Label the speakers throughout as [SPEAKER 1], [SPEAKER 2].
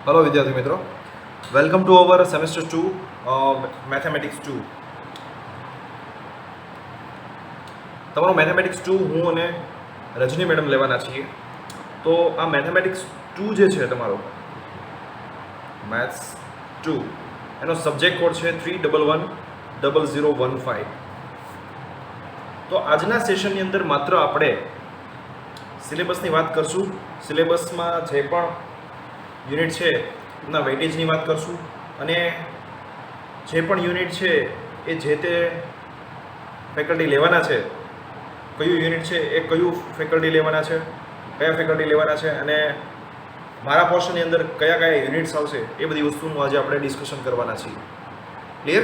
[SPEAKER 1] Hello विद्यार्थी मित्रों, welcome to our semester 2 mathematics 2। તમારો મેથેમેટિક્સ 2 હું અને રજની મેડમ લેવાના છીએ। તો આ મેથેમેટિક્સ 2 જે છે તમારો મેથ્સ 2 એનો સબ્જેક્ટ કોડ છે 3110015। તો આજના સેશનની અંદર માત્ર આપણે સિલેબસની વાત કરશું। સિલેબસમાં જે પણ યુનિટ છે એના વેઇટેજની વાત કરશું અને જે પણ યુનિટ છે એ જે તે ફેકલ્ટી લેવાના છે, કયું યુનિટ છે એ કયું ફેકલ્ટી લેવાના છે, કયા ફેકલ્ટી લેવાના છે અને મારા પોર્શનની અંદર કયા કયા યુનિટ્સ આવશે એ બધી વસ્તુનું આજે આપણે ડિસ્કશન કરવાના છીએ। ક્લિયર?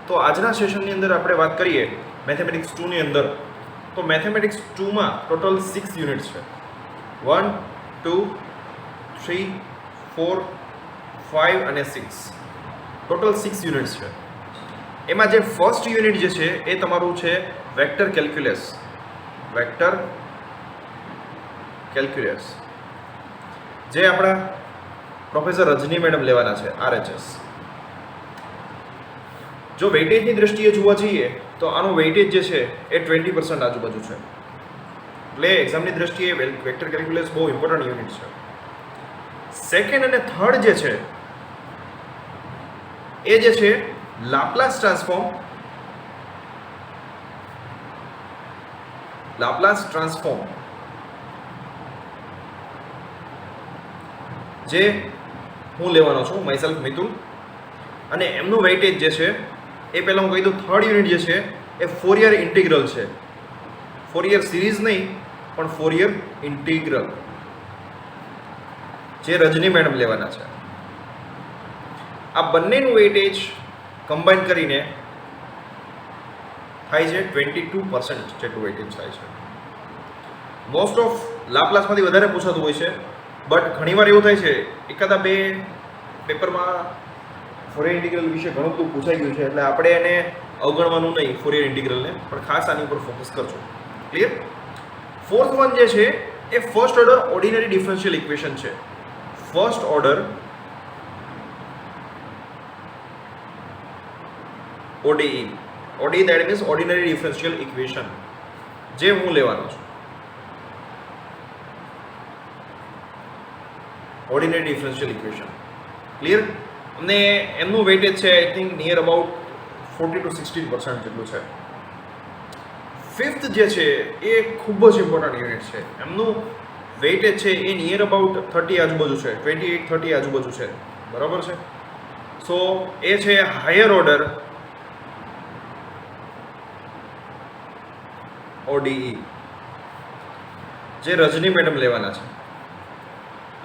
[SPEAKER 1] તો આજના સેશનની અંદર આપણે વાત કરીએ મેથેમેટિક્સ 2ની અંદર, તો મેથેમેટિક્સ 2માં ટોટલ 6 યુનિટ્સ છે। 1, 2, 3, 4, 5 અને 6, ટોટલ 6 યુનિટ્સ છે। એમાં જે ફર્સ્ટ યુનિટ જે છે એ તમારું છે વેક્ટર કેલ્ક્યુલસ। વેક્ટર કેલ્ક્યુલસ જે આપણા પ્રોફેસર રજની મેડમ લેવાના છે, RHS। જો વેઇટેજની દ્રષ્ટિએ જોવા જઈએ તો આનું વેઇટેજ જે છે એ 20% આજુબાજુ છે, એટલે એક્ઝામની દ્રષ્ટિએ વેક્ટર કેલ્ક્યુલસ બહુ ઇમ્પોર્ટન્ટ યુનિટ છે। સેકન્ડ અને થર્ડ જે છે એ જે છે લાપ્લાસ ટ્રાન્સફોર્મ, જે હું લેવાનો છું, માયસેલ્ફ મિતુલ, અને એમનું વેઇટેજ જે છે એ પહેલાં હું કહી દઉં, થર્ડ યુનિટ જે છે એ ફોરિયર ઇન્ટિગ્રલ છે। ફોરિયર સિરીઝ નહીં પણ ફોરિયર ઇન્ટિગ્રલ, જે રજની મેડમ લેવાના છે। આ બંનેનું વેઇટેજ કમ્બાઈન કરીને થાય છે 22% જેટલું વેઇટેજ થાય છે। મોસ્ટ ઓફ લાપ્લાસમાંથી વધારે પૂછાતું હોય છે, બટ ઘણીવાર એવું થાય છે એકાદા બે પેપરમાં ફોરિયર ઇન્ટિગ્રલ વિશે ઘણું બધું પૂછાઈ ગયું છે, એટલે આપણે એને અવગણવાનું નહીં ફોરિયર ઇન્ટિગ્રલને, પણ ખાસ આની ઉપર ફોકસ કરજો। ક્લિયર? ફોર્થ વન જે છે એ first order ordinary differential equation છે। First order ODE, that means ordinary differential equation, જે હું લેવાનો છું। Ordinary differential equation, clear? અને એમનું વેઇટેજ છે I think near about 40 to 16% જેટલું છે। ફિફ્થ જે છે એ ખૂબ જ ઇમ્પોર્ટન્ટ યુનિટ છે, એમનું વેઇટેજ છે એ નિયર અબાઉટ 30 આજુબાજુ છે, 28-30 આજુબાજુ છે, બરાબર છે? સો એ છે હાયર ઓર્ડર ODE, જે રજની મેડમ લેવાના છે,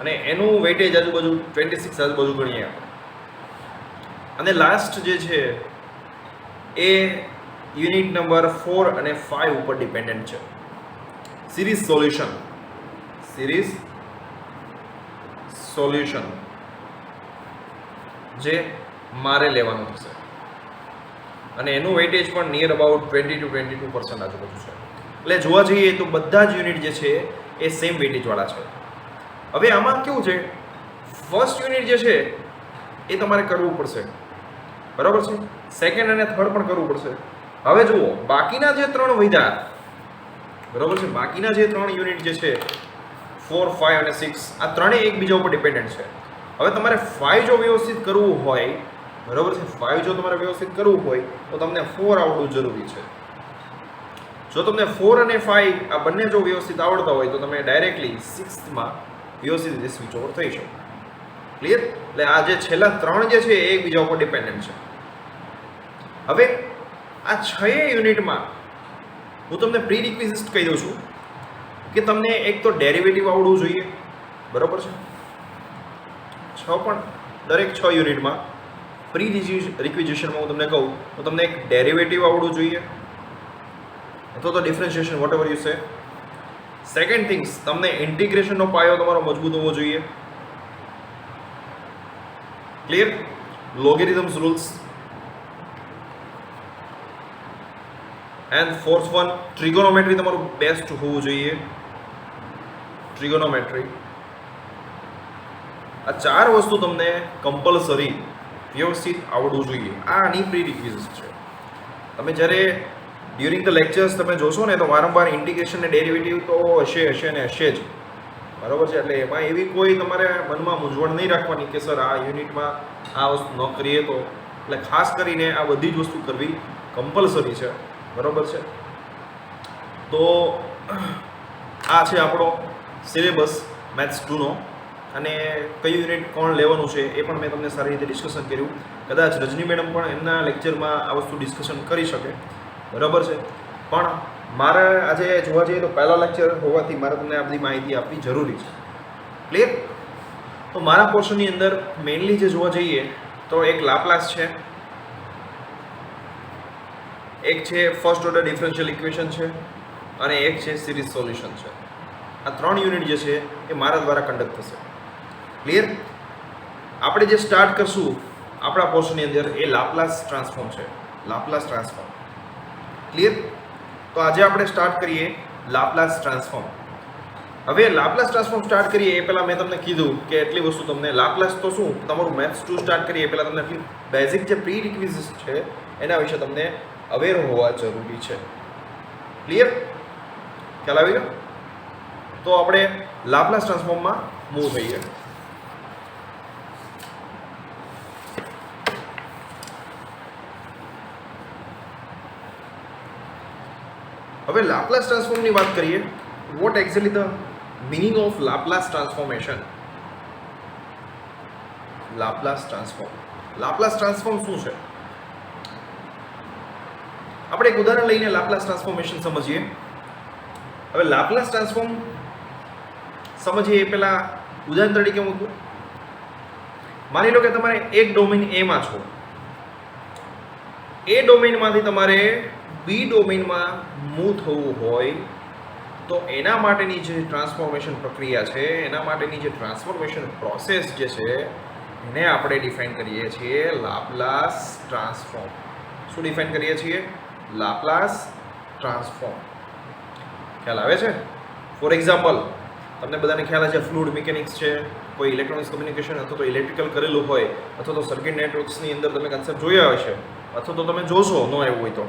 [SPEAKER 1] અને એનું વેઇટેજ આજુબાજુ 26 આજુબાજુ ગણીએ આપણે। અને લાસ્ટ જે છે એ યુનિટ નંબર 4 અને 5 ઉપર ડિપેન્ડન્ટ છે, સિરીઝ સોલ્યુશન, જે મારે લેવાનું થશે, અને એનું વેઇટેજ પણ નિયર અબાઉટ 20 to 22% આજુબાજુ છે। એટલે જોવા જઈએ તો બધા જ યુનિટ જે છે એ સેમ વેઇટેજવાળા છે। હવે આમાં કેવું છે, ફર્સ્ટ યુનિટ જે છે એ તમારે કરવું પડશે, બરાબર છે? સેકન્ડ અને થર્ડ પણ કરવું પડશે। હવે જુઓ, બાકીના જે ત્રણ વધ્યા, બરાબર છે, બાકીના જે ત્રણ યુનિટ જે છે 4, 5 અને 6, આ ત્રણેય એકબીજા ઉપર ડિપેન્ડન્ટ છે। હવે તમારે 5 જો વ્યવસ્થિત કરવું હોય, બરાબર છે, 5 જો તમારે વ્યવસ્થિત કરવું હોય તો તમને 4 આવડવું જરૂરી છે। જો તમને 4 અને 5 આ બંને જો વ્યવસ્થિત આવડતા હોય તો તમે ડાયરેક્ટલી 6માં વ્યવસ્થિત રીતે સ્વિચ ઓવર થઈ શકો। ક્લિયર? એટલે આ જે છેલ્લા ત્રણ જે છે એ એકબીજા ઉપર ડિપેન્ડન્ટ છે। હવે આ 6 યુનિટમાં હું તમને પ્રી રિક્વિઝિટ કહી દઉં છું કે તમને એક તો ડેરિવેટિવ આવડવું જોઈએ, બરાબર છે? દરેક 6 યુનિટમાં પ્રી રિક્વિઝિશનમાં હું તમને કહું તો તમને એક ડેરિવેટિવ આવડવું જોઈએ, અથવા તો differentiation, whatever you say. Second things, તમને ઇન્ટિગ્રેશનનો પાયો તમારો મજબૂત હોવો જોઈએ। Clear? Logarithms rules, and fourth one trigonometry તમારું બેસ્ટ હોવું જોઈએ, ટ્રિગોનોમેટ્રી। આ 4 વસ્તુ તમને કમ્પલસરી વ્યવસ્થિત આવડવું જોઈએ. આ આની પ્રી રિક્વિઝિટ છે. તમે જ્યારે ડ્યુરિંગ ધ લેક્ચર્સ તમે જોશો ને તો વારંવાર ઇન્ટિગ્રેશન ને ડેરિવેટિવ તો હશે ને હશે જ, બરાબર છે. એટલે એમાં એવી કોઈ તમારે મનમાં મૂંઝવણ નહીં રાખવાની કે સર આ યુનિટમાં આ વસ્તુ ન કરીએ તો. એટલે ખાસ કરીને આ બધી જ વસ્તુ કરવી કમ્પલસરી છે, બરાબર છે. તો આ છે આપણો સિલેબસ મેથ્સ 2નો, અને કયું યુનિટ કોણ લેવાનું છે એ પણ મેં તમને સારી રીતે ડિસ્કશન કર્યું. કદાચ રજની મેડમ પણ એમના લેક્ચરમાં આ વસ્તુ ડિસ્કશન કરી શકે, બરાબર છે. પણ મારે આજે જોવા જઈએ તો પહેલા લેક્ચર હોવાથી મારે તમને આ બધી માહિતી આપવી જરૂરી છે. ક્લિયર? તો મારા પોર્શનની અંદર મેઇનલી જે જોવા જઈએ તો એક લાપ્લાસ છે, એક છે ફર્સ્ટ ઓર્ડર ડિફરન્શિયલ ઇક્વેશન છે, અને એક છે સિરીઝ સોલ્યુશન છે. આ 3 યુનિટ જે છે એ મારા દ્વારા કન્ડક્ટ થશે. ક્લિયર? આપણે જે સ્ટાર્ટ કરશું આપણા પોર્શનની અંદર એ લાપ્લાસ ટ્રાન્સફોર્મ છે, લાપ્લાસ ટ્રાન્સફોર્મ. ક્લિયર? તો આજે આપણે સ્ટાર્ટ કરીએ લાપ્લાસ ટ્રાન્સફોર્મ. હવે લાપ્લાસ ટ્રાન્સફોર્મ સ્ટાર્ટ કરીએ એ પહેલાં મેં તમને કીધું કે એટલી વસ્તુ તમને લાપ્લાસ તો શું તમારું મેથ્સ 2 સ્ટાર્ટ કરીએ એ પહેલાં તમને એટલી બેઝિક જે પ્રી રિક્વિઝિટ છે એના વિશે તમને અવેર હોવા જરૂરી છે. ક્લિયર? ખ્યાલ આવી ગયો? તો આપણે લાપ્લાસ ટ્રાન્સફોર્મમાં મૂવ થઈએ. હવે લાપ્લાસ ટ્રાન્સફોર્મની વાત કરીએ. Vote exactly the meaning of Laplace transformation? Laplace transform, Laplace transform શું છે? આપણે એક ઉદાહરણ લઈને લાપ્લાસ ટ્રાન્સફોર્મેશન સમજીએ. હવે લાપ્લાસ ટ્રાન્સફોર્મ સમજીએ એ પહેલા ઉદાહરણ તરીકે મૂકું. માની લો કે તમારે એક ડોમેન એમાં છો, એ ડોમેનમાંથી તમારે બી ડોમેનમાં મૂવ થવું હોય તો એના માટેની જે ટ્રાન્સફોર્મેશન પ્રક્રિયા છે, એના માટેની જે ટ્રાન્સફોર્મેશન પ્રોસેસ જે છે એને આપણે ડિફાઇન કરીએ છીએ લાપ્લાસ ટ્રાન્સફોર્મ. શું ડિફાઇન કરીએ છીએ? Laplace transform. ખ્યાલ આવે છે? ફોર એક્ઝામ્પલ, તમને બધાને ખ્યાલ છે ફ્લુઇડ મિકેનિક્સ છે, કોઈ ઇલેક્ટ્રોનિક્સ કમ્યુનિકેશન અથવા તો ઇલેક્ટ્રિકલ કરેલું હોય અથવા તો સર્કિટ નેટવર્ક્સની અંદર તમે કન્સેપ્ટ જોયા હશે અથવા તો તમે જોશો ન એવું હોય તો,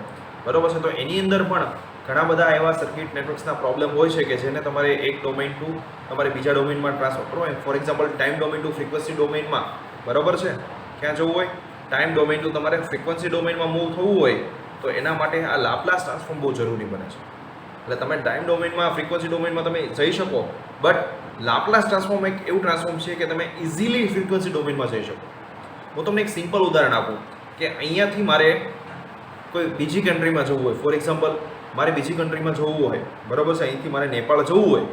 [SPEAKER 1] બરાબર છે. તો એની અંદર પણ ઘણા બધા એવા સર્કિટ નેટવર્ક્સના પ્રોબ્લેમ હોય છે કે જેને તમારે એક ડોમેન ટુ તમારે બીજા ડોમેનમાં ટ્રાન્સફર કરવો હોય. For example time domain to frequency ડોમેનમાં, બરાબર છે, ક્યાં જવું હોય? ટાઈમ ડોમેન ટુ તમારે ફ્રીક્વન્સી ડોમેનમાં મૂવ થવું હોય તો એના માટે આ લાપ્લાસ ટ્રાન્સફોર્મ બહુ જરૂરી બને છે. એટલે તમે ટાઈમ ડોમેનમાં ફ્રીક્વન્સી ડોમેનમાં તમે જઈ શકો, બટ લાપ્લાસ ટ્રાન્સફોર્મ એક એવું ટ્રાન્સફોર્મ છે કે તમે ઇઝીલી ફ્રીક્વન્સી ડોમેનમાં જઈ શકો. હું તમને એક સિમ્પલ ઉદાહરણ આપું કે અહીંયાથી મારે કોઈ બીજી કન્ટ્રીમાં જવું હોય. ફોર એક્ઝામ્પલ, મારે બીજી કન્ટ્રીમાં જવું હોય, બરાબર છે, અહીંથી મારે નેપાળ જવું હોય,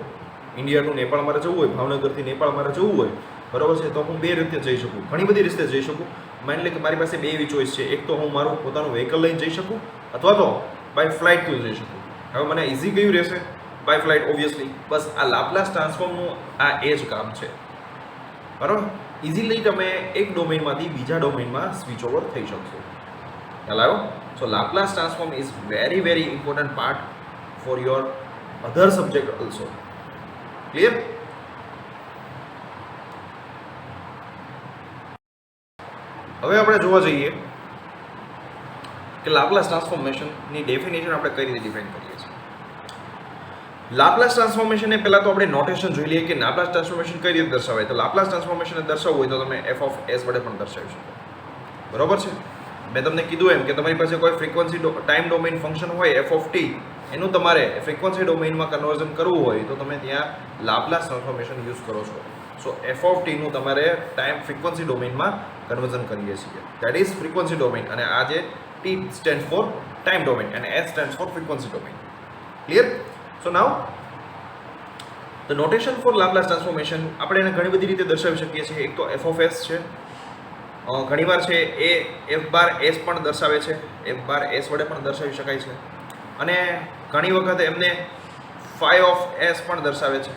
[SPEAKER 1] ઇન્ડિયા ટુ નેપાળ મારે જવું હોય, ભાવનગરથી નેપાળ મારે જવું હોય, બરાબર છે, તો હું 2 રીતે જઈ શકું, ઘણી બધી રીતે જઈ શકું. માની લે કે મારી પાસે 2 એવી ચોઈસ છે. એક તો હું મારું પોતાનું વ્હીકલ લઈને જઈ શકું અથવા તો બાય ફ્લાઇટથી જઈ શકું. હવે મને ઇઝી કયું રહેશે? By flight, obviously. બસ આ લાપ્લાસ ટ્રાન્સફોર્મનું આ એ જ કામ છે, બરાબર. ઇઝીલી તમે એક ડોમેનમાંથી બીજા ડોમેનમાં સ્વિચ ઓવર થઈ શકશો. ખ્યાલ આવ્યો? So Laplace transform is very very important part for your other subject also. Clear? હવે આપણે જોવા જઈએ કે લાપ્લાસ ટ્રાન્સફોર્મેશનની ડેફિનેશન આપણે કઈ રીતે ડિફાઇન કરીએ છીએ. લાપ્લાસ ટ્રાન્સફોર્મેશન એ પહેલાં તો આપણે નોટેશન જોઈ લઈએ કે લાપ્લાસ ટ્રાન્સફોર્મેશન કઈ રીતે દર્શાવાય. તો લાપ્લાસ ટ્રાન્સફોર્મેશન દર્શાવવું હોય તો તમે એફ ઓફ એસ વડે પણ દર્શાવી શકો, બરોબર છે. મેં તમને કીધું એમ કે તમારી પાસે કોઈ ફ્રીક્વન્સી ટાઈમ ડોમેન ફંક્શન હોય એફ ઓફ ટી, એનું તમારે ફ્રીક્વન્સી ડોમેનમાં કન્વર્ઝન કરવું હોય તો તમે ત્યાં લાપ્લાસ ટ્રાન્સફોર્મેશન યુઝ કરો છો. સો એફ ઓફ ટીનું તમારે ટાઈમ ફ્રીક્વન્સી ડોમેનમાં કન્વર્ઝન કરીએ છીએ. દેટ ઇઝ ફ્રીક્વન્સી ડોમેન, અને આ જે t stand for time domain અને s stand for frequency domain. Clear? So now the notation for Laplace transformation આપણે એને ઘણી બધી રીતે દર્શાવી શકીએ છીએ. એક તો એફ ઓફ એસ છે, ઘણીવાર છે એ એફ બાર એસ પણ દર્શાવે છે, એફ બાર એસ વડે પણ દર્શાવી શકાય છે, અને ઘણી વખત એમને ફાઈ ઓફ એસ પણ દર્શાવે છે,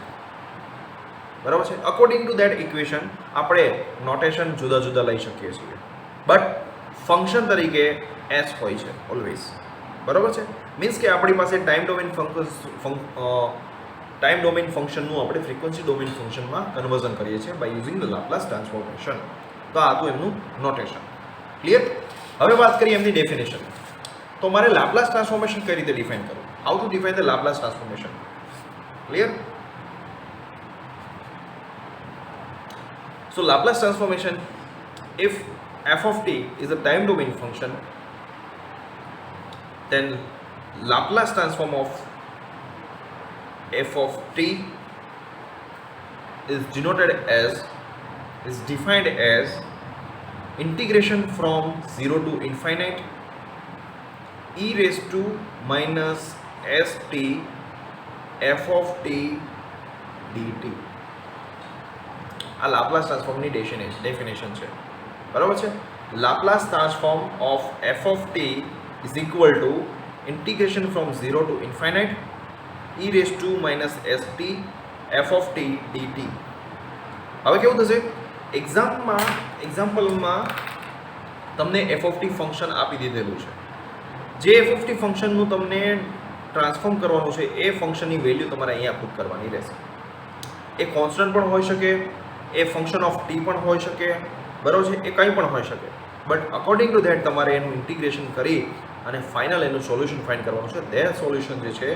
[SPEAKER 1] બરાબર છે. અકોર્ડિંગ ટુ દેટ ઇક્વેશન આપણે નોટેશન જુદા જુદા લઈ શકીએ છીએ, બટ ફંક્શન તરીકે એસ હોય છે ઓલવેઝ, બરાબર છે. મીન્સ કે આપણી પાસે ટાઈમ ડોમેન ટાઈમ ડોમેન ફંક્શનનું આપણે ફ્રીક્વન્સી ડોમેન ફંક્શનમાં કન્વર્ઝન કરીએ છીએ by using the Laplace transformation. તો આ હતું એમનું નોટેશન. ક્લિયર? હવે વાત કરીએ એમની ડેફિનેશન. તો મારે લાપ્લાસ ટ્રાન્સફોર્મેશન કઈ રીતે ડિફાઇન કરવું? How to define the Laplace transformation? Clear? So Laplace transformation, if f of t is a time domain function, then Laplace transform of f of t is defined as integration from 0 to infinite e raised to minus st f of t dt. આ લાપ્લાસ ટ્રાન્સફોર્મની definition છે. બરાબર છે? Laplace transform of F of T is equal to integration from 0 to infinite e raise to minus S T F of T DT. હવે કેવું થશે? એક્ઝામ્પલમાં તમને એફ ઓફ ટી ફંક્શન આપી દીધેલું છે. જે એફ ઓફ ટી ફંક્શનનું તમને ટ્રાન્સફોર્મ કરવાનું છે એ ફંક્શનની વેલ્યુ તમારે અહીંયા પુટ કરવાની રહેશે. એ કોન્સ્ટન્ટ પણ હોઈ શકે, એ ફંક્શન ઓફ ટી પણ હોઈ શકે, બરાબર છે? એ કંઈ પણ હોઈ શકે. બટ અકોર્ડિંગ ટુ ધેટ તમારે એનું ઇન્ટિગ્રેશન કરી અને ફાઇનલ એનું સોલ્યુશન ફાઇન્ડ કરવાનું છે. ધેર સોલ્યુશન જે છે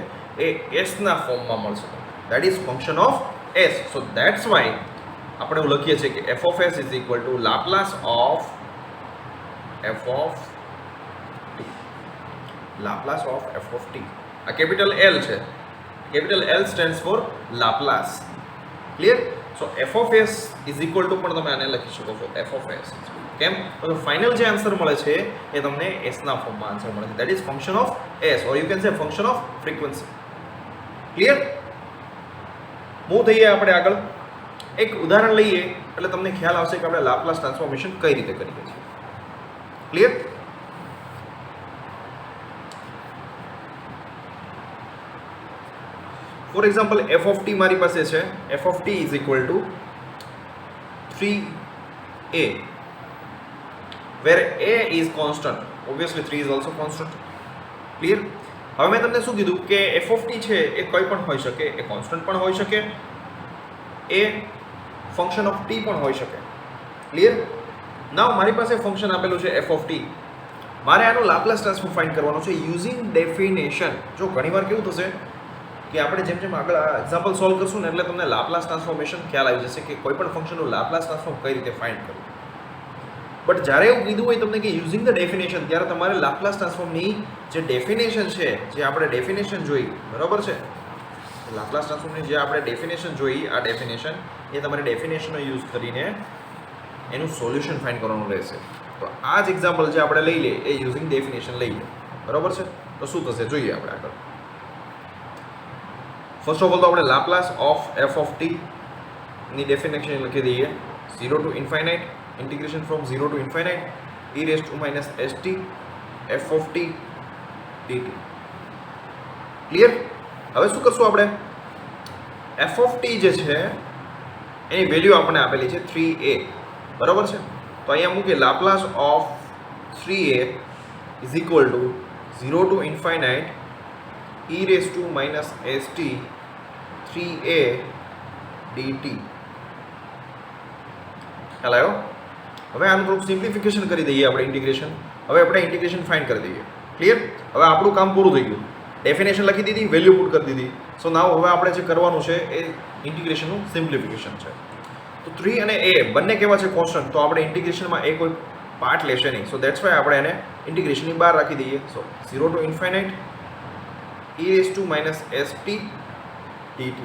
[SPEAKER 1] એ એસના ફોર્મમાં મળશે. That is function of S. So that's why આપણે એવું લખીએ છીએ કે F of S is equal to Laplace of F of T. Laplace of F of T. આ કેપિટલ એલ છે. Capital L stands for Laplace. Clear? So F of S is equal to પણ તમે આને લખી શકો છો F of S. કેમ? તો ફાઇનલ જે આન્સર મળે છે એ તમને એસના ફોર્મમાં આન્સર મળે છે. That is function of S or you can say function off frequency. Clear? Move થઈએ આપણે આગળ. એક ઉદાહરણ લઈએ એટલે તમને ખ્યાલ આવશે કે આપણે લાપ્લાસ ટ્રાન્સફોર્મેશન કઈ રીતે કરીએ છીએ. Clear? For example F of T મારી પાસે છે. F of T is equal two 3a where a is constant. Obviously 3 is also constant. Clear? હવે મેં તમને શું કીધું કે એફ ઓફ ટી છે એ કંઈ પણ હોઈ શકે, એ કોન્સ્ટન્ટ પણ હોઈ શકે, એ ફંક્શન ઓફ ટી પણ હોઈ શકે. ક્લિયર? નાવ મારી પાસે ફંક્શન આપેલું છે એફ ઓફ ટી. મારે આનું લાપ્લાસ ટ્રાન્સફોર્મ ફાઇન્ડ કરવાનું છે યુઝિંગ ડેફિનેશન. જો ઘણીવાર કેવું થશે કે આપણે જેમ જેમ આગળ આ એક્ઝામ્પલ સોલ્વ કરશું ને એટલે તમને લાપ્લાસ ટ્રાન્સફોર્મેશન ખ્યાલ આવી જશે કે કોઈ પણ ફંક્શનનું લાપ્લાસ ટ્રાન્સફોર્મ કઈ રીતે ફાઇન્ડ કરવું. બટ જ્યારે એવું કીધું હોય તમને કે યુઝિંગ ધ ડેફિનેશન, ત્યારે તમારે લાપ્લાસ ટ્રાન્સફોર્મની જે ડેફિનેશન છે, જે આપણે ડેફિનેશન જોઈ, બરાબર છે? લાપ્લાસ ટ્રાન્સફોર્મની જે આપણે ડેફિનેશન જોઈ, આ ડેફિનેશન એ તમારે ડેફિનેશનનો યુઝ કરીને એનું સોલ્યુશન ફાઇન્ડ કરવાનું રહેશે. તો આ જ એક્ઝામ્પલ જે આપણે લઈ લઈએ એ યુઝિંગ ડેફિનેશન લઈએ, બરાબર છે? તો શું થશે જોઈએ આપણે આગળ. ફર્સ્ટ ઓફ ઓલ તો આપણે Laplace of F of T ની ડેફિનેશન લખી દઈએ. 0 to infinite integration from 0 to infinite e raise to minus st f of t dt. Clear? હવે શું કરશું આપણે? f ઓફ t જે છે એની વેલ્યુ આપણને આપેલી છે 3a, બરાબર છે? તો અહીંયા મૂકીએ Laplace of 3a is equal to 0 to infinite e raise to minus st 3a dt. ખ્યાલ આવ્યો? હવે આનું થોડુંક સિમ્પ્લિફિકેશન કરી દઈએ આપણે ઇન્ટિગ્રેશન. હવે આપણે ઇન્ટિગ્રેશન ફાઇન્ડ કરી દઈએ. ક્લિયર? હવે આપણું કામ પૂરું થઈ ગયું. ડેફિનેશન લખી દીધી, વેલ્યુ પુટ કરી દીધી. સો નાવ હવે આપણે જે કરવાનું છે એ ઇન્ટિગ્રેશનનું સિમ્પ્લિફિકેશન છે. તો 3 અને a બંને કેવા છે? કોન્સ્ટન્ટ. તો આપણે ઇન્ટિગ્રેશનમાં એ કોઈ પાર્ટ લેશે નહીં. સો દેટ્સ વાય આપણે એને ઇન્ટિગ્રેશનની બહાર રાખી દઈએ. So 0 to infinite e raise to minus st dt.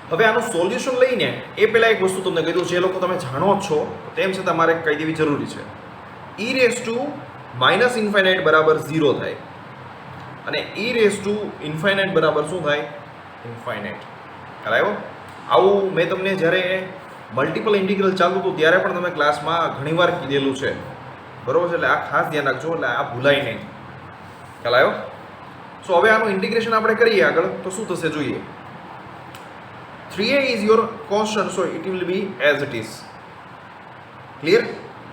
[SPEAKER 1] હવે આનું સોલ્યુશન લઈને એ પહેલાં એક વસ્તુ તમને કીધું, જે લોકો તમે જાણો જ છો તેમ છતાં તમારે કહી દેવી જરૂરી છે. e raise to minus infinite બરાબર 0 થાય અને e રેઝ ટુ ઇન્ફાઇનાઇટ બરાબર શું થાય? ઇન્ફાઇનાઇટ. ખ્યાલ આવ્યો? આવું મેં તમને જ્યારે મલ્ટિપલ ઇન્ટિગ્રલ ચાલતું હતું ત્યારે પણ તમે ક્લાસમાં ઘણીવાર કીધેલું છે, બરાબર છે? એટલે આ ખાસ ધ્યાન રાખજો, એટલે આ ભૂલાય નહીં. ખ્યાલ આવ્યો? સો હવે આનું ઇન્ટિગ્રેશન આપણે કરીએ આગળ તો શું થશે જોઈએ. 3a is your constant, so it will be as it is. Clear?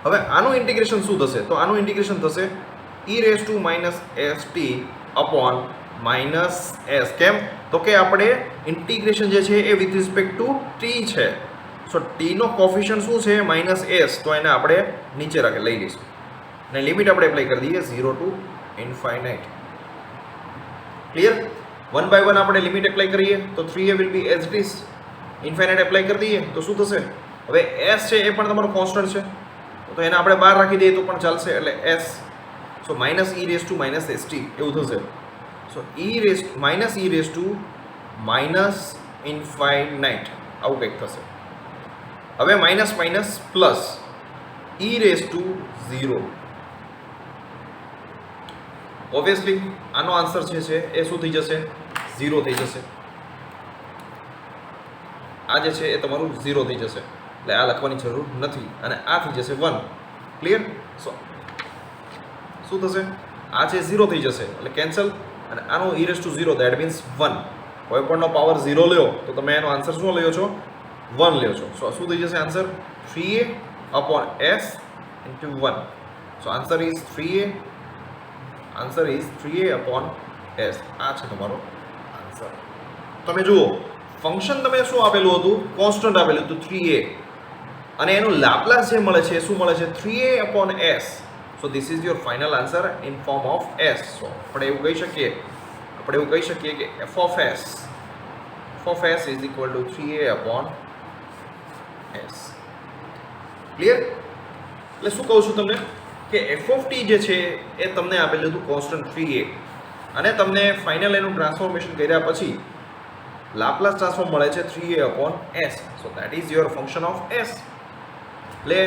[SPEAKER 1] હવે આનું ઇન્ટિગ્રેશન શું થશે? તો આનું ઇન્ટિગ્રેશન થશે e raise to minus st upon minus s. કેમ? તો કે આપણે ઇન્ટિગ્રેશન જે છે એ વિથ રિસ્પેક્ટ ટુ ટી છે. સો ટીનો કોફિશિયન્ટ શું છે -s, તો એને આપણે નીચે લઈ લઈશું અને લિમિટ આપણે એપ્લાય કરી દઈએ 0 ટુ ઇન્ફાઇનાઇટ. ક્લિયર? 1 બાય 1 આપણે લિમિટ એપ્લાય કરીએ તો 3a will be as it is. Infinite apply કરી દઈએ તો શું થશે? હવે s છે એ પણ તમારો કોન્સ્ટન્ટ છે તો એને આપણે બહાર રાખી દઈએ તો પણ ચાલશે, એટલે s. So -e raise to -st એવું થશે. So -e raise to infinite આવું કંઈક થશે. હવે minus minus plus e raise to 0. Obviously આનો આન્સર જે છે એ શું થઈ જશે? 0 થઈ જશે. આ જે છે એ તમારું 0 થઈ જશે, એટલે આ લખવાની જરૂર નથી અને આ થઈ જશે 1. ક્લિયર? સો શું થશે? આ છે 0 થઈ જશે એટલે કેન્સલ, અને આનો e raise to 0 that means 1. કોઈ પણનો પાવર 0 લ્યો તો તમે એનો આન્સર શું લ્યો છો? 1 લ્યો છો. સો શું થઈ જશે answer? 3a upon s into 1. So answer is 3a. Answer is 3a upon s. આ છે તમારો આન્સર. તમે જુઓ ફંક્શન તમે શું આપેલું હતું? કોન્સ્ટન્ટ આપેલું હતું 3a, અને એનું લાપ્લાસ જે મળે છે શું મળે છે? 3a upon s. So this is your final answer in form of s. સો આપણે એવું કહી શકીએ કે f of s is equal to 3a upon s. Clear? એટલે શું કહું છું તમને કે f of t જે છે એ તમને આપેલું હતું કોન્સ્ટન્ટ 3a, અને તમને ફાઇનલ એનું ટ્રાન્સફોર્મેશન કર્યા પછી લાપ્લાસ ટ્રાન્સફોર્મ મળે છે 3a upon s. So that is your function of s. એટલે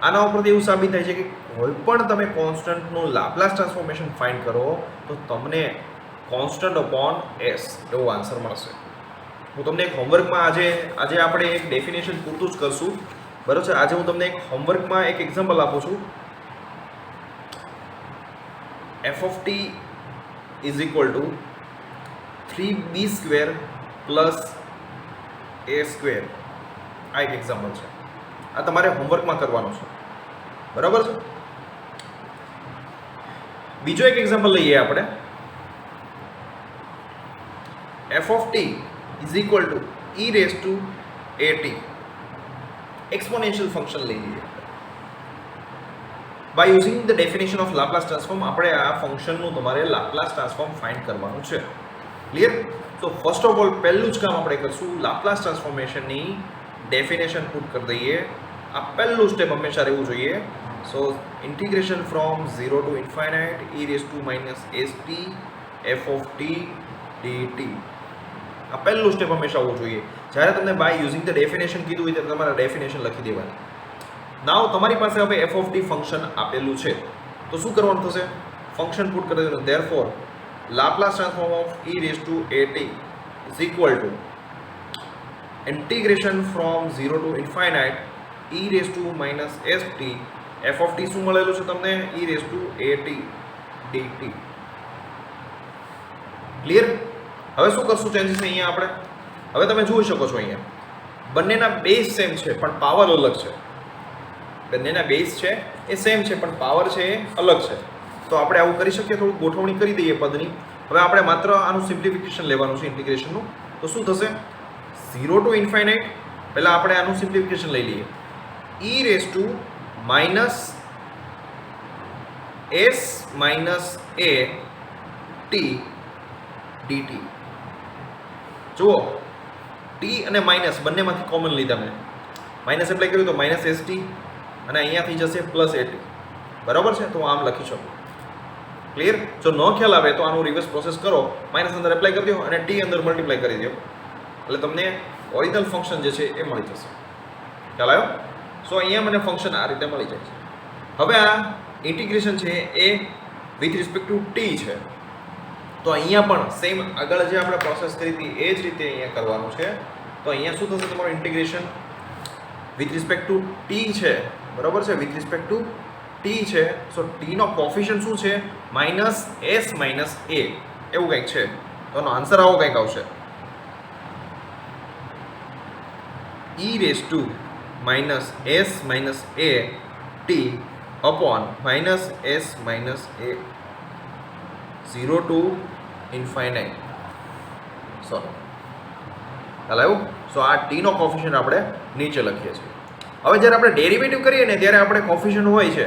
[SPEAKER 1] આના ઉપરથી એવું સાબિત થાય છે કે કોઈ પણ તમે કોન્સ્ટન્ટનું લાપ્લાસ ટ્રાન્સફોર્મેશન ફાઇન્ડ કરો તો તમને કોન્સ્ટન્ટ અપોન s એવો આન્સર મળશે. હું તમને એક હોમવર્કમાં આજે આપણે એક ડેફિનેશન પૂરતું જ કરશું, બરાબર છે? આજે હું તમને એક હોમવર્કમાં એક એક્ઝામ્પલ આપું છું. f of t is equal to 3b square plus a square. આ એક એક્ઝામ્પલ છે, આ તમારે હોમવર્કમાં કરવાનું છે, બરાબર છે? બીજો એક એક્ઝામ્પલ લઈએ આપણે. f of t is equal to e raised to at. Exponential function લઈ લઈએ. By using the definition of Laplace transform આપણે આ ફંક્શનનું તમારે લાપ્લાસ ટ્રાન્સફોર્મ ફાઇન્ડ કરવાનું છે. ક્લિયર? તો ફર્સ્ટ ઓફ ઓલ પહેલું જ કામ આપણે કરશું, લાપ્લાસ ટ્રાન્સફોર્મેશનની ડેફિનેશન પુટ કરી દઈએ. આ પહેલું સ્ટેપ હંમેશા રહેવું જોઈએ. So integration from 0 to infinite e raise to -st f of t dt. આ પહેલું સ્ટેપ હંમેશા હોવું જોઈએ. જ્યારે તમને બાય યુઝિંગ ધ ડેફિનેશન કીધું હોય ત્યારે તમારે ડેફિનેશન લખી દેવાની. નાવ તમારી પાસે હવે f of t ફંક્શન આપેલું છે તો શું કરવાનું થશે? ફંક્શન પુટ કરી દેવાનું. Therefore Laplace transform of e raise to at is equal to integration from 0 to infinite e raise to -st f of t શું મળેલું છે તમને? e raise to at dt. Clear? હવે શું કરશું ચેન્જીસ અહીંયા આપણે? હવે તમે જોઈ શકો છો અહીંયા બંનેના બેઝ સેમ છે પણ પાવર અલગ છે. બંનેના બેઝ છે એ સેમ છે પણ પાવર છે એ અલગ છે. તો આપણે આવું કરી શકીએ, થોડું ગોઠવણી કરી દઈએ પદની. હવે આપણે માત્ર આનું સિમ્પ્લિફિકેશન લેવાનું છે ઇન્ટિગ્રેશનનું. તો શું થશે? 0 ટુ ઇન્ફાઇનાઇટ પહેલાં આપણે આનું સિમ્પ્લિફિકેશન લઈ લઈએ. e raise to -s - a t dt. જુઓ t અને માઇનસ બંનેમાંથી કોમન લીધા મેં. માઇનસ એપ્લાય કર્યું તો -st અને અહીંયા થઈ જશે +at. બરાબર છે? તો આમ લખી શકો. ક્લિયર? જો ન ખ્યાલ આવે તો આનું રિવર્સ પ્રોસેસ કરો, માઇનસ અંદર એપ્લાય કરી દો અને t અંદર મલ્ટીપ્લાય કરી દો, એટલે તમને ઓરિજિનલ ફંક્શન જે છે એ મળી જશે. ખ્યાલ આવ્યો? સો અહીંયા મને ફંક્શન આ રીતે મળી જાય છે. હવે આ ઇન્ટિગ્રેશન છે એ વિથ રિસ્પેક્ટ ટુ t છે. તો અહીંયા પણ સેમ આગળ જે આપણે પ્રોસેસ કરી હતી એ જ રીતે અહીંયા કરવાનું છે. તો અહીંયા શું થશે? તમારું integration with respect two t છે, બરાબર છે? વિથ રિસ્પેક્ટ ટુ t છે. સો t નો કોફિશિયન્ટ શું છે? -s - a એવું કંઈક છે. તો આનો આન્સર આવો કંઈક આવશે. e raise to -s - a t upon -s - a 0 to infinite. Sorry. ખ્યાલ આવ્યો? સો આ ટીનો કોફિશિયન્ટ આપણે નીચે લખીએ છીએ. હવે જ્યારે આપણે ડેરિવેટિવ કરીએ ને ત્યારે આપણે કોફિશિયન્ટ હોય છે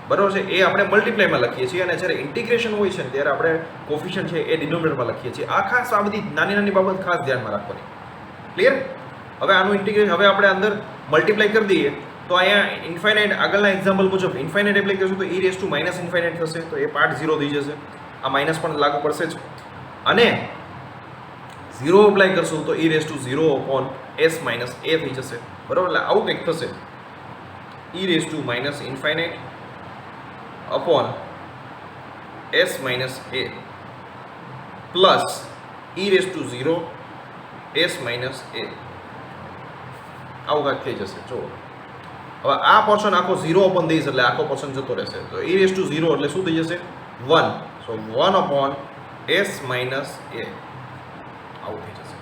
[SPEAKER 1] બરાબર છે એ આપણે મલ્ટીપ્લાયમાં લખીએ છીએ, અને જ્યારે ઇન્ટિગ્રેશન હોય છે ત્યારે આપણે કોફિશિયન્ટ છે એ ડિનોમિનેટરમાં લખીએ છીએ. આ ખાસ આ બધી નાની નાની બાબત ખાસ ધ્યાનમાં રાખવાની. ક્લિયર? હવે આનું ઇન્ટિગ્રેશન હવે આપણે અંદર મલ્ટીપ્લાય કરી દઈએ તો અહીંયા ઇન્ફાઇનાઇટ આગળના એક્ઝામ્પલ મુજબ ઇન્ફાઇનાઇટ એપ્લાય કરશું તો e raise to minus infinite થશે, તો એ પાર્ટ 0 થઈ જશે. આ માઇનસ પણ લાગુ પડશે જ. અને 0 એપ્લાય કરશું તો e raise to 0 upon s minus a થઈ જશે. બરાબર? એટલે આવું કંઈક થશે. e raise to minus infinite upon s minus a plus e raise to 0 s minus a. આવું કાંઈક થઈ જશે. જુઓ હવે આ પોર્શન આખો 0 અપોન દઈશ એટલે આખો પોર્શન જતો રહેશે. તો e રેઝ ટુ 0 એટલે શું થઈ જશે? 1. So 1 upon s minus a. આવું થઈ જશે.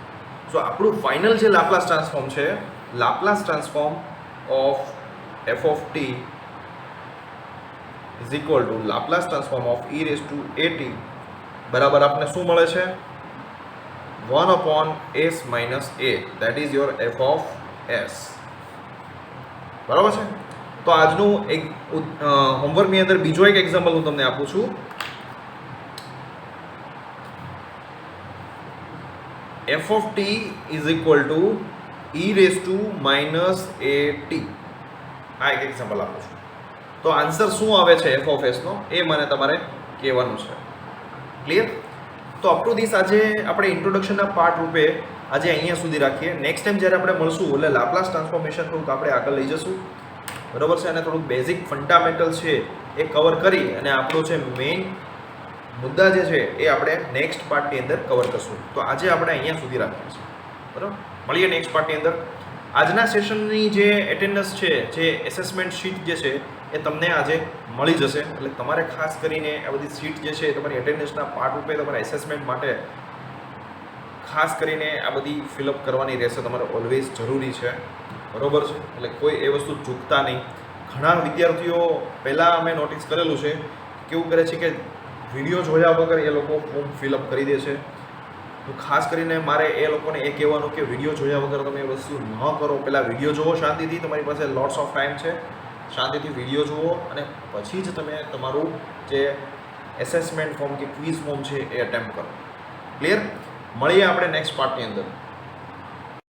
[SPEAKER 1] સો આપણું ફાઇનલ જે લાપ્લાસ ટ્રાન્સફોર્મ છે, Laplace transform of f of t is equal to Laplace transform of e raise to at બરાબર આપને શું મળે છે? 1 upon s minus a. That is your f of s. બરાબર છે? તો આજનું એક હોમવર્કની અંદર બીજો એક એક્ઝામ્પલ હું તમને આપું છું. f of t is equal to e raise to minus at. આ એક એક્ઝામ્પલ આપું છું. તો આન્સર શું આવે છે f ઓફ s નો એ મને તમારે કહેવાનું છે. ક્લિયર? તો અપ ટુ ધીસ આજે આપણે ઇન્ટ્રોડક્શનના પાર્ટ રૂપે આજે અહીંયા સુધી રાખીએ. નેક્સ્ટ ટાઈમ જ્યારે આપણે મળશું એટલે લાપ્લાસ ટ્રાન્સફોર્મેશન થોડુંક આપણે આગળ લઈ જશું. બરાબર છે? અને થોડુંક બેઝિક ફંડામેન્ટલ છે એ કવર કરી અને આપણું જે મેઇન મુદ્દા જે છે એ આપણે નેક્સ્ટ પાર્ટની અંદર કવર કરશું. તો આજે આપણે અહીંયા સુધી રાખીએ છીએ. બરાબર? મળીએ નેક્સ્ટ પાર્ટની અંદર. આજના સેશનની જે એટેન્ડન્સ છે, જે એસેસમેન્ટ શીટ જે છે એ તમને આજે મળી જશે. એટલે તમારે ખાસ કરીને આ બધી શીટ જે છે તમારી એટેન્ડન્સના પાર્ટ રૂપે તમારા એસેસમેન્ટ માટે ખાસ કરીને આ બધી ફિલઅપ કરવાની રહેશે. તમારે ઓલવેઝ જરૂરી છે. બરાબર છે? એટલે કોઈ એ વસ્તુ ચૂકતા નહીં. ઘણા વિદ્યાર્થીઓ પહેલાં અમે નોટિસ કરેલું છે કેવું કરે છે કે વિડીયો જોયા વગર એ લોકો ફોર્મ ફિલઅપ કરી દે છે. તો ખાસ કરીને મારે એ લોકોને એ કહેવાનું કે વિડીયો જોયા વગર તમે એ વસ્તુ ન કરો. પહેલાં વિડીયો જુઓ શાંતિથી, તમારી પાસે લોટ્સ ઓફ ટાઈમ છે, શાંતિથી વિડીયો જુઓ અને પછી જ તમે તમારું જે એસેસમેન્ટ ફોર્મ કે ક્વિઝ ફોર્મ છે એ અટેમ્પ્ટ કરો. ક્લિયર? મળીએ આપણે નેક્સ્ટ પાર્ટની અંદર.